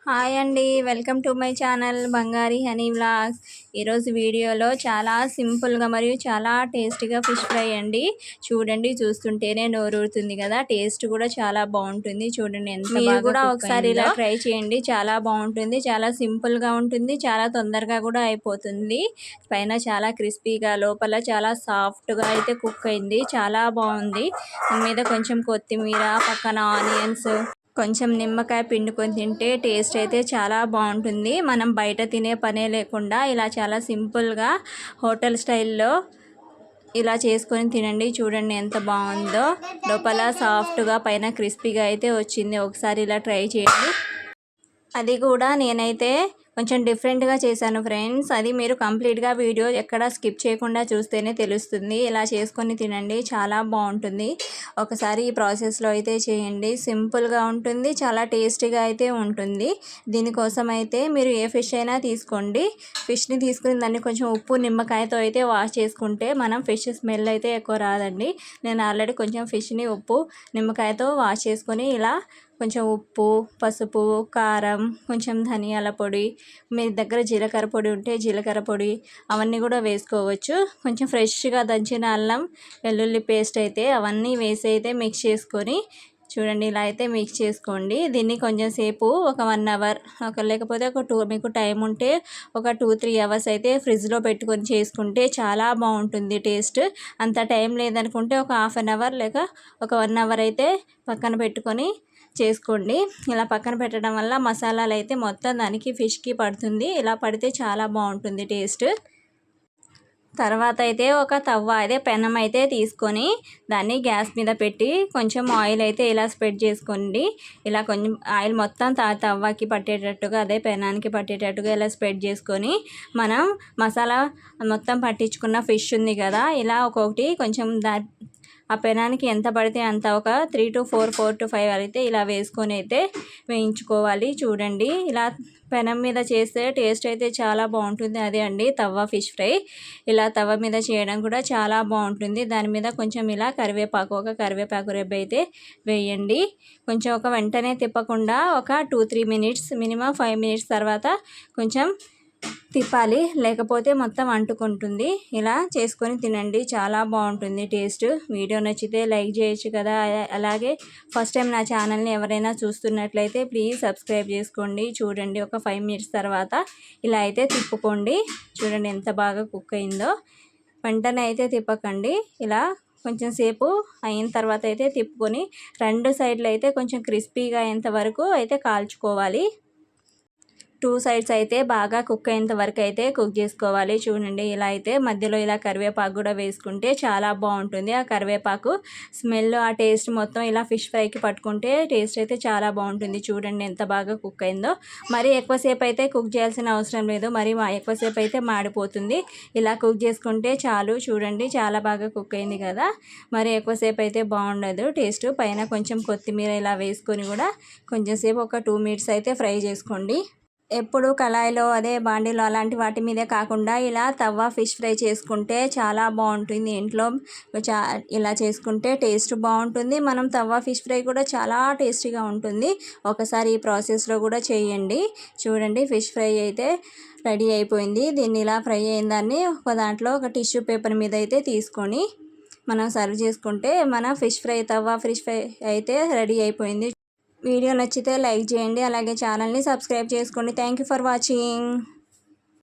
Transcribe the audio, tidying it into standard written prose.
Hi అండి, welcome to my channel బంగారి honey vlogs. ఈరోజు వీడియోలో చాలా సింపుల్గా మరియు చాలా టేస్టీగా ఫిష్ ఫ్రై అండి. చూడండి, చూస్తుంటేనే నోరూరుతుంది కదా. టేస్ట్ కూడా చాలా బాగుంటుంది. చూడండి ఎంత మీరు కూడా ఒకసారి ఇలా ట్రై చేయండి. చాలా బాగుంటుంది, చాలా సింపుల్గా ఉంటుంది, చాలా తొందరగా కూడా అయిపోతుంది. పైన చాలా క్రిస్పీగా, లోపల చాలా సాఫ్ట్గా అయితే కుక్ అయింది. చాలా బాగుంది. మీద కొంచెం కొత్తిమీర, పక్కన ఆనియన్స్, కొంచెం నిమ్మకాయ పిండుకొని తింటే టేస్ట్ అయితే చాలా బాగుంటుంది. మనం బయట తినే పనే లేకుండా ఇలా చాలా సింపుల్గా హోటల్ స్టైల్లో ఇలా చేసుకొని తినండి. చూడండి ఎంత బాగుందో. లోపల సాఫ్ట్గా, పైన క్రిస్పీగా అయితే వచ్చింది. ఒకసారి ఇలా ట్రై చేయండి. అది కూడా నేనైతే కొంచెం డిఫరెంట్గా చేశాను ఫ్రెండ్స్. అది మీరు కంప్లీట్గా వీడియో ఎక్కడ స్కిప్ చేయకుండా చూస్తేనే తెలుస్తుంది. ఇలా చేసుకొని తినండి, చాలా బాగుంటుంది. ఒకసారి ఈ ప్రాసెస్లో అయితే చేయండి. సింపుల్గా ఉంటుంది, చాలా టేస్టీగా అయితే ఉంటుంది. దీనికోసం అయితే మీరు ఏ ఫిష్ అయినా తీసుకోండి. ఫిష్ని తీసుకుని దాన్ని కొంచెం ఉప్పు, నిమ్మకాయతో అయితే వాష్ చేసుకుంటే మనం ఫిష్ స్మెల్ అయితే ఎక్కువ రాదండి. నేను ఆల్రెడీ కొంచెం ఫిష్ని ఉప్పు, నిమ్మకాయతో వాష్ చేసుకొని ఇలా కొంచెం ఉప్పు, పసుపు, కారం, కొంచెం ధనియాల పొడి, మీ దగ్గర జీలకర్ర పొడి ఉంటే జీలకర్ర పొడి అవన్నీ కూడా వేసుకోవచ్చు. కొంచెం ఫ్రెష్గా దంచిన అల్లం వెల్లుల్లి పేస్ట్ అయితే అవన్నీ వేసి అయితే మిక్స్ చేసుకొని చూడండి, ఇలా అయితే మిక్స్ చేసుకోండి. దీన్ని కొంచెం సేపు ఒక 1 అవర్ లేకపోతే ఒక 2, మీకు టైం ఉంటే ఒక 2-3 అవర్స్ అయితే ఫ్రిడ్జ్లో పెట్టుకొని చేసుకుంటే చాలా బాగుంటుంది టేస్ట్. అంత టైం లేదనుకుంటే ఒక హాఫ్ అన్ అవర్ లేక ఒక 1 అవర్ అయితే పక్కన పెట్టుకొని చేసుకోండి. ఇలా పక్కన పెట్టడం వల్ల మసాలాలు అయితే మొత్తం దానికి ఫిష్కి పడుతుంది. ఇలా పడితే చాలా బాగుంటుంది టేస్ట్. తర్వాత అయితే ఒక తవ్వ అదే పెనం అయితే తీసుకొని దాన్ని గ్యాస్ మీద పెట్టి కొంచెం ఆయిల్ అయితే ఇలా స్ప్రెడ్ చేసుకోండి. ఇలా కొంచెం ఆయిల్ మొత్తం తవ్వకి పట్టేటట్టుగా, అదే పెనానికి పట్టేటట్టుగా ఇలా స్ప్రెడ్ చేసుకొని మనం మసాలా మొత్తం పట్టించుకున్న ఫిష్ ఉంది కదా, ఇలా ఒక్కొక్కటి కొంచెం ఆ పెనానికి ఎంత పడితే అంత ఒక 3 to 4 అయితే ఇలా వేసుకొని అయితే వేయించుకోవాలి. చూడండి, ఇలా పెనం మీద చేస్తే టేస్ట్ అయితే చాలా బాగుంటుంది. అదే అండి తవ్వ ఫిష్ ఫ్రై. ఇలా తవ్వ మీద చేయడం కూడా చాలా బాగుంటుంది. దాని మీద కొంచెం ఇలా ఒక కరివేపాకు రెబ్బ అయితే వేయండి. కొంచెం ఒక వెంటనే తిప్పకుండా ఒక 2-3 మినిట్స్, మినిమం 5 మినిట్స్ తర్వాత కొంచెం తిప్పాలి, లేకపోతే మొత్తం అంటుకుంటుంది. ఇలా చేసుకొని తినండి, చాలా బాగుంటుంది టేస్ట్. వీడియో నచ్చితే లైక్ చేయొచ్చు కదా. అలాగే ఫస్ట్ టైం నా ఛానల్ని ఎవరైనా చూస్తున్నట్లయితే ప్లీజ్ సబ్స్క్రైబ్ చేసుకోండి. చూడండి, ఒక 5 మినిట్స్ తర్వాత ఇలా అయితే తిప్పుకోండి. చూడండి ఎంత బాగా కుక్ అయిందో. వెంటనే అయితే తిప్పకండి. ఇలా కొంచెం సేపు అయిన తర్వాత అయితే తిప్పుకొని 2 సైడ్లు అయితే కొంచెం క్రిస్పీగా అయ్యేంత వరకు అయితే కాల్చుకోవాలి. 2 సైడ్స్ అయితే బాగా కుక్ అయ్యేంత వరకు అయితే కుక్ చేసుకోవాలి. చూడండి, ఇలా అయితే మధ్యలో ఇలా కరివేపాకు కూడా వేసుకుంటే చాలా బాగుంటుంది. ఆ కరివేపాకు స్మెల్, ఆ టేస్ట్ మొత్తం ఇలా ఫిష్ ఫ్రైకి పట్టుకుంటే టేస్ట్ అయితే చాలా బాగుంటుంది. చూడండి ఎంత బాగా కుక్ అయిందో. మరి ఎక్కువసేపు అయితే కుక్ చేయాల్సిన అవసరం లేదు, మరి ఎక్కువసేపు అయితే మాడిపోతుంది. ఇలా కుక్ చేసుకుంటే చాలు. చూడండి, చాలా బాగా కుక్ అయింది కదా. మరి ఎక్కువసేపు అయితే బాగుండదు టేస్ట్. పైన కొంచెం కొత్తిమీర ఇలా వేసుకొని కూడా కొంచెం సేపు ఒక 2 మినిట్స్ అయితే ఫ్రై చేసుకోండి. ఎప్పుడు కళాయిలో, అదే బాండీలో అలాంటి వాటి మీదే కాకుండా ఇలా తవ్వ ఫిష్ ఫ్రై చేసుకుంటే చాలా బాగుంటుంది. ఇంట్లో ఇలా చేసుకుంటే టేస్ట్ బాగుంటుంది. మనం తవ్వ ఫిష్ ఫ్రై కూడా చాలా టేస్టీగా ఉంటుంది. ఒకసారి ఈ ప్రాసెస్లో కూడా చేయండి. చూడండి, ఫిష్ ఫ్రై అయితే రెడీ అయిపోయింది. దీన్ని ఇలా ఫ్రై అయిన దాన్ని ఒక దాంట్లో ఒక టిష్యూ పేపర్ మీద అయితే తీసుకొని మనం సర్వ్ చేసుకుంటే మన తవ్వ ఫిష్ ఫ్రై అయితే రెడీ అయిపోయింది. వీడియో నచ్చితే లైక్ చేయండి, అలాగే ఛానల్ని సబ్స్క్రైబ్ చేసుకోండి. Thank you for watching.